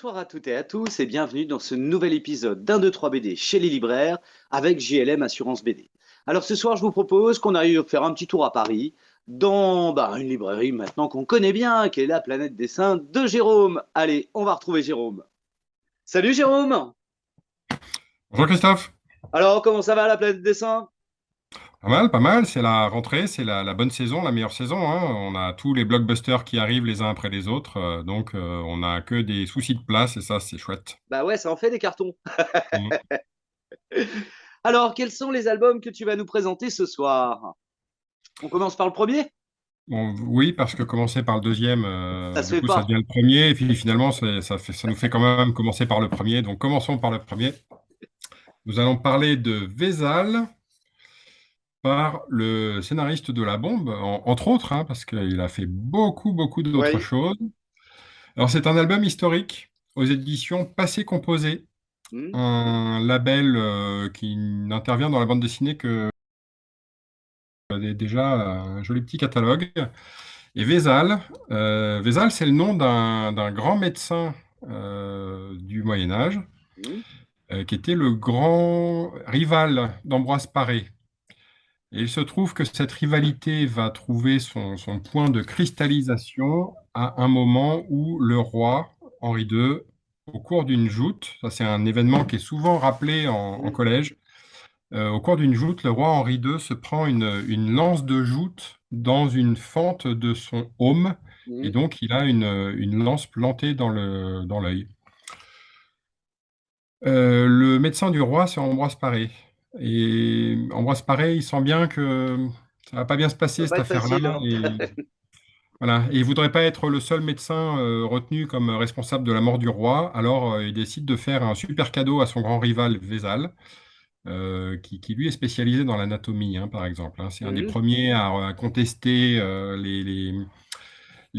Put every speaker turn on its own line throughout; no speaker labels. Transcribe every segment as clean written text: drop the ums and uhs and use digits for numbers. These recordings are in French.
Bonsoir à toutes et à tous et bienvenue dans ce nouvel épisode d'un 2 3 BD chez les libraires avec JLM Assurance BD. Alors ce soir, je vous propose qu'on aille faire un petit tour à Paris dans une librairie maintenant qu'on connaît bien, qui est la Planète Dessin de Jérôme. Allez, on va retrouver Jérôme. Salut Jérôme.
Bonjour Christophe.
Alors comment ça va la Planète Dessin?
Pas mal, pas mal. C'est la rentrée, c'est la bonne saison, la meilleure saison, hein. On a tous les blockbusters qui arrivent les uns après les autres. On n'a que des soucis de place et ça, c'est chouette.
Bah ouais, ça en fait des cartons.
Mm.
Alors quels sont les albums que tu vas nous présenter ce soir? On commence par le premier?
Bon, oui, parce que commencer par le deuxième,
Ça se
du
fait
coup, ça
pas.
devient le premier. Et puis finalement, ça nous fait quand même commencer par le premier. Donc commençons par le premier. Nous allons parler de Vézal par le scénariste de La Bombe, entre autres, hein, parce qu'il a fait beaucoup, beaucoup d'autres
Oui.
choses. Alors, c'est un album historique aux éditions Passé Composé,
Hmm.
un label qui n'intervient dans la bande dessinée que déjà un joli petit catalogue. Et Vézal, c'est le nom d'un grand médecin du Moyen Âge,
Hmm.
qui était le grand rival d'Ambroise Paré. Et il se trouve que cette rivalité va trouver son point de cristallisation à un moment où le roi, Henri II, au cours d'une joute, ça c'est un événement qui est souvent rappelé en
Hmm.
collège, au cours d'une joute, le roi Henri II se prend une lance de joute dans une fente de son aume, et
Hmm.
donc il a une lance plantée dans l'œil. Le médecin du roi, c'est Ambroise Paré. Et Ambroise Paré, il sent bien que ça va pas bien se
Ça
passer,
va pas
cette
être
affaire-là.
facile, hein.
Et voilà. Et il voudrait pas être le seul médecin retenu comme responsable de la mort du roi. Alors, il décide de faire un super cadeau à son grand rival Vézal, qui lui est spécialisé dans l'anatomie, hein, par exemple, hein. C'est un des
Hmm.
premiers à contester les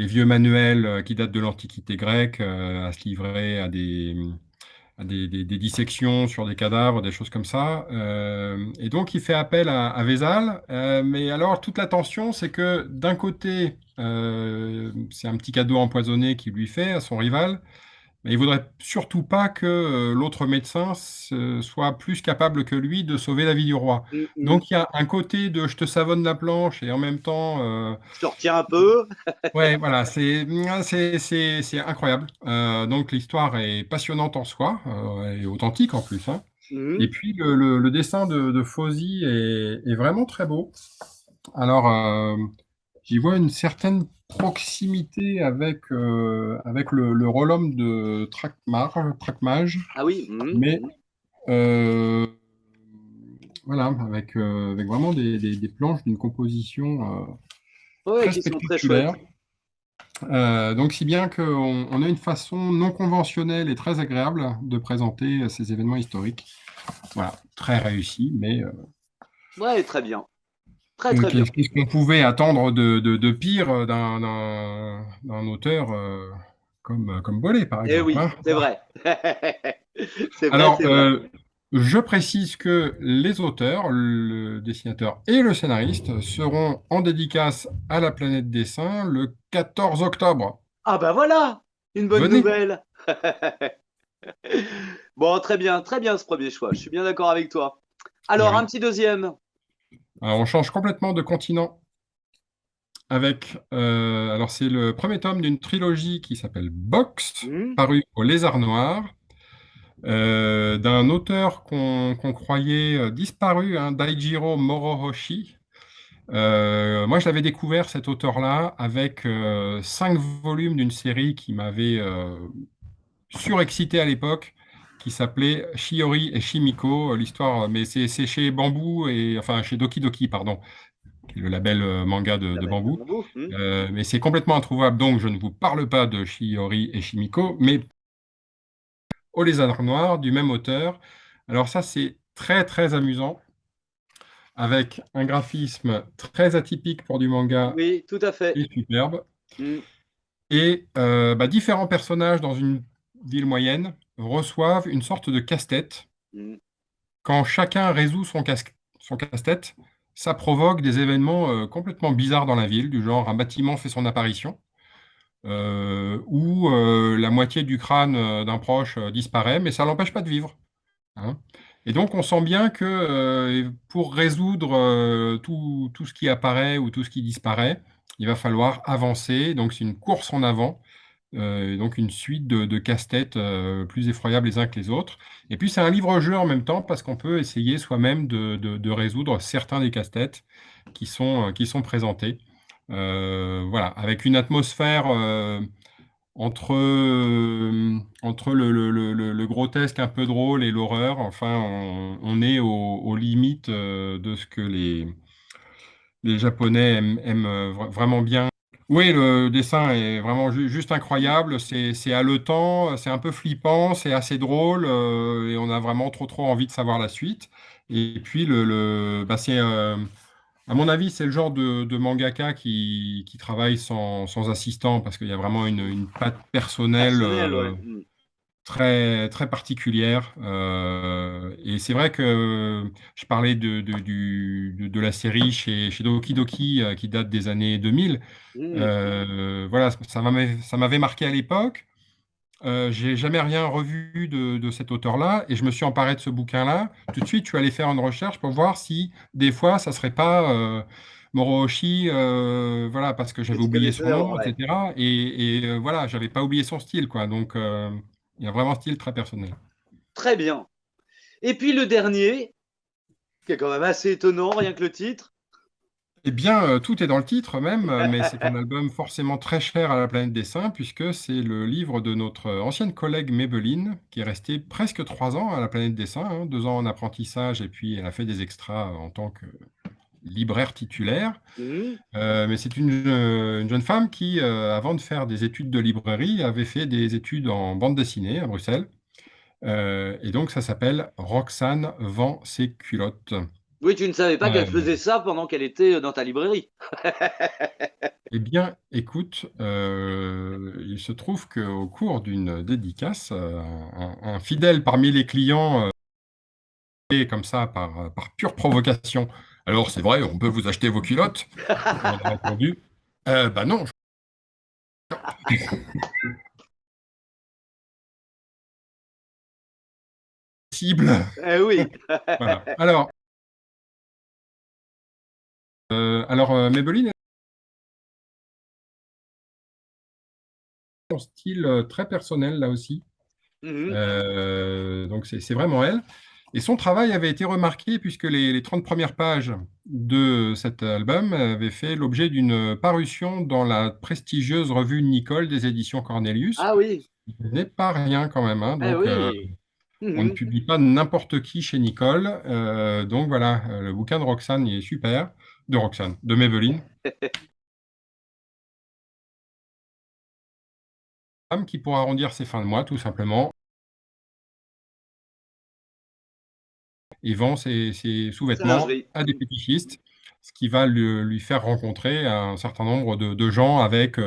vieux manuels qui datent de l'Antiquité grecque, à se livrer à des dissections sur des cadavres, des choses comme ça. Et donc, il fait appel à Vézal. Mais alors, toute la tension, c'est que d'un côté, c'est un petit cadeau empoisonné qu'il lui fait à son rival, mais il voudrait surtout pas que l'autre médecin soit plus capable que lui de sauver la vie du roi.
Hmm. Hmm.
Donc, il y a un côté de je te savonne la planche et en même temps,
Je te retiens un peu.
ouais, voilà, c'est incroyable. Donc l'histoire est passionnante en soi, et authentique en plus, hein. Et
Mhm.
puis le dessin de Fauzy est vraiment très beau. Alors j'y vois une certaine proximité avec le Rollum de Traquemage,
Ah oui. Mhm.
mais
Mhm.
euh, voilà, avec vraiment des planches d'une composition
Ouais,
très
qui sont très
spectaculaire.
chouettes.
Donc, si bien qu'on a une façon non conventionnelle et très agréable de présenter ces événements historiques. Voilà, très réussi, mais
Ouais, très bien. Très, très bien.
qu'est-ce qu'on pouvait attendre de pire d'un auteur comme Boileau, par
Eh
exemple,
oui,
hein.
c'est vrai. C'est vrai,
Alors,
c'est vrai.
je précise que les auteurs, le dessinateur et le scénariste seront en dédicace à la Planète Dessin le 14 octobre.
Ah bah voilà, une bonne
Venez!
nouvelle. Bon, très bien ce premier choix. Je suis bien d'accord avec toi.
Eh
Alors, un
oui.
petit deuxième.
Alors, on change complètement de continent alors c'est le premier tome d'une trilogie qui s'appelle Box,
Mhm.
paru au Lézard Noir, d'un auteur qu'on croyait disparu, hein, Daijiro Morohoshi. Moi, je l'avais découvert, cet auteur-là, avec 5 volumes d'une série qui m'avait surexcité à l'époque, qui s'appelait Shiori et Shimiko, l'histoire, mais c'est chez Bamboo, enfin chez Doki Doki, pardon, qui est le label manga
La
de
belle de
Bamboo.
bambou. Mhm.
Mais c'est complètement introuvable, donc je ne vous parle pas de Shiori et Shimiko, mais Au Lézard Noir, du même auteur. Alors ça, c'est très très amusant, avec un graphisme très atypique pour du manga
Oui, tout à fait.
et superbe.
Mhm.
Et différents personnages dans une ville moyenne reçoivent une sorte de casse-tête.
Mhm.
Quand chacun résout son casse-tête, ça provoque des événements complètement bizarres dans la ville, du genre un bâtiment fait son apparition. où la moitié du crâne d'un proche disparaît, mais ça l'empêche pas de vivre, hein. Et donc, on sent bien que pour résoudre tout ce qui apparaît ou tout ce qui disparaît, il va falloir avancer. Donc, c'est une course en avant, et donc une suite de casse-têtes plus effroyables les uns que les autres. Et puis, c'est un livre-jeu en même temps parce qu'on peut essayer soi-même de résoudre certains des casse-têtes qui sont présentés. Voilà, avec une atmosphère entre le grotesque un peu drôle et l'horreur. Enfin, on est aux limites de ce que les Japonais aiment vraiment bien. Oui, le dessin est vraiment juste incroyable. C'est haletant, c'est un peu flippant, c'est assez drôle, et on a vraiment trop envie de savoir la suite. Et puis c'est à mon avis, c'est le genre de mangaka qui travaille sans assistant parce qu'il y a vraiment une patte personnelle
Personnel, ouais. Mm.
très particulière. Et c'est vrai que je parlais de la série chez Doki Doki qui date des années 2000.
Mm.
Voilà, ça m'avait marqué à l'époque. J'ai jamais rien revu de cet auteur-là et je me suis emparé de ce bouquin-là. Tout de suite, je suis allé faire une recherche pour voir si des fois ça serait pas Morohoshi, voilà, parce que
Que
j'avais
tu
oublié
connaissais
son
d'abord,
nom,
ouais.
etc. Et voilà, j'avais pas oublié son style, quoi. Donc, il y a vraiment un style très personnel.
Très bien. Et puis le dernier, qui est quand même assez étonnant, rien que le titre.
Eh bien, tout est dans le titre même, mais c'est un album forcément très cher à la planète Dessin, puisque c'est le livre de notre ancienne collègue Maybelline, qui est restée presque 3 ans à la planète Dessin, hein, 2 ans en apprentissage, et puis elle a fait des extras en tant que libraire titulaire.
Mm.
Mais c'est une jeune femme qui, avant de faire des études de librairie, avait fait des études en bande dessinée à Bruxelles. Et donc, ça s'appelle Roxane vend ses culottes.
Oui, tu ne savais pas qu'elle
Euh,
faisait ça pendant qu'elle était dans ta librairie.
Eh bien, écoute, il se trouve qu'au cours d'une dédicace, un fidèle parmi les clients, et comme ça par pure provocation: «Alors c'est vrai, on peut vous acheter vos culottes?» Et elle a répondu: Bah non, cible!»
Eh oui.
Voilà. Alors, Maybelline a un style, très personnel là aussi.
Mhm.
Donc c'est vraiment elle. Et son travail avait été remarqué puisque les 30 premières pages de cet album avaient fait l'objet d'une parution dans la prestigieuse revue Nicole des éditions Cornelius.
Ah oui.
Ce n'est pas rien quand même, hein.
Eh
Donc,
oui.
on ne
Mhm.
publie pas n'importe qui chez Nicole. Donc voilà, le bouquin de Roxane il est super. De Roxane, de Maybelline. Femme qui pourra arrondir ses fins de mois, tout simplement, et vend ses
C'est
sous-vêtements
lingerie.
à des fétichistes, ce qui va lui faire rencontrer un certain nombre de gens avec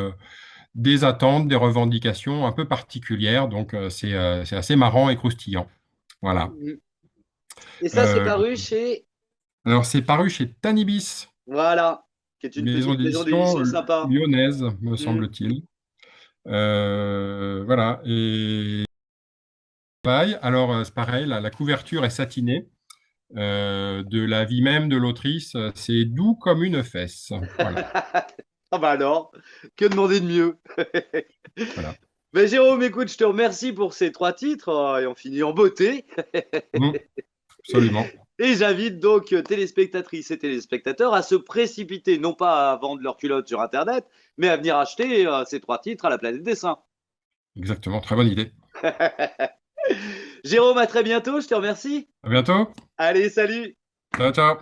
des attentes, des revendications un peu particulières. Donc, c'est assez marrant et croustillant. Voilà.
Mhm. Et ça, c'est
Euh,
paru chez...
alors, c'est paru chez Tanibis,
Voilà, qui est une
maison
petite maison
d'édition
d'édition sympa.
lyonnaise, me
Mhm.
semble-t-il. Voilà. Et pareil, alors, c'est pareil, la couverture est satinée. De la vie même de l'autrice, c'est doux comme une fesse. Voilà,
Ah bah alors, que demander de mieux?
voilà.
Mais Jérôme, écoute, je te remercie pour ces trois titres et on finit en beauté.
Mm, absolument.
Et j'invite donc téléspectatrices et téléspectateurs à se précipiter, non pas à vendre leurs culottes sur Internet, mais à venir acheter ces trois titres à la Planète Dessin.
Exactement. Très bonne idée.
Jérôme, à très bientôt, je te remercie.
À bientôt.
Allez, salut!
Ciao, ciao.